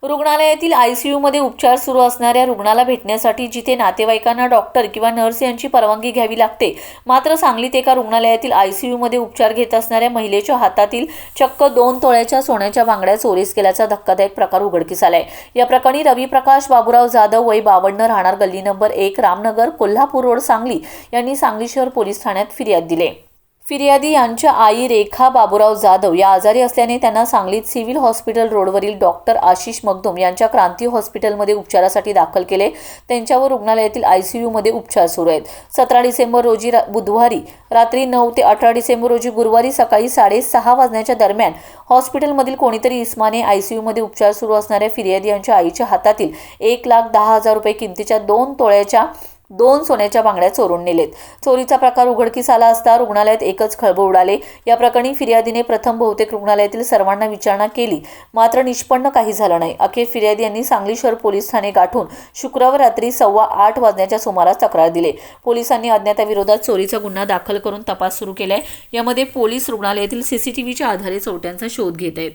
रुग्णालयातील आयसीयूमध्ये उपचार सुरू असणाऱ्या रुग्णाला भेटण्यासाठी जिथे नातेवाईकांना डॉक्टर किंवा नर्स यांची परवानगी घ्यावी लागते, मात्र सांगलीत एका रुग्णालयातील आयसीयूमध्ये उपचार घेत असणाऱ्या महिलेच्या हातातील चक्क 2 तोळ्याच्या सोन्याच्या बांगड्या चोरीस गेल्याचा धक्कादायक प्रकार उघडकीस आलाय। या प्रकरणी रवी प्रकाश बाबूराव जाधव वय 52 राहणार गल्ली नंबर 1 रामनगर कोल्हापूर रोड सांगली यांनी सांगली शहर पोलीस ठाण्यात फिर्याद दिली। फिर्यादी यांच्या आई रेखा बाबूराव जाधव या आजारी असल्याने त्यांना सांगलीत सिव्हिल हॉस्पिटल रोडवरील डॉक्टर आशिष मगदूम यांच्या क्रांती हॉस्पिटलमध्ये उपचारासाठी दाखल केले। त्यांच्यावर रुग्णालयातील आयसीयूमध्ये उपचार सुरू आहेत। 17 डिसेंबर रोजी बुधवारी रात्री 9 ते 18 डिसेंबर रोजी गुरुवारी सकाळी 6:30 वाजण्याच्या दरम्यान हॉस्पिटलमधील कोणीतरी इस्माने आयसीयूमध्ये उपचार सुरू असणाऱ्या फिर्यादी यांच्या आईच्या हातातील 1,10,000 रुपये किमतीच्या 2 तोळ्याच्या 2 सोन्याच्या बांगड्या चोरून नेलेत। चोरीचा प्रकार उघडकीस आला असता रुग्णालयात एकच खळबळ उडाले। या प्रकरणी फिर्यादीने प्रथम बहुतेक रुग्णालयातील सर्वांना विचारणा केली, मात्र निष्पन्न काही झालं नाही। अखेर फिर्यादी यांनी सांगली शहर पोलीस ठाणे गाठून शुक्रवार रात्री 8:15 वाजण्याच्या सुमारास तक्रार दिली। पोलिसांनी अज्ञाताविरोधात चोरीचा गुन्हा दाखल करून तपास सुरू केलाय। यामध्ये पोलीस रुग्णालयातील सीसीटीव्हीच्या आधारे चोरट्यांचा शोध घेत आहेत।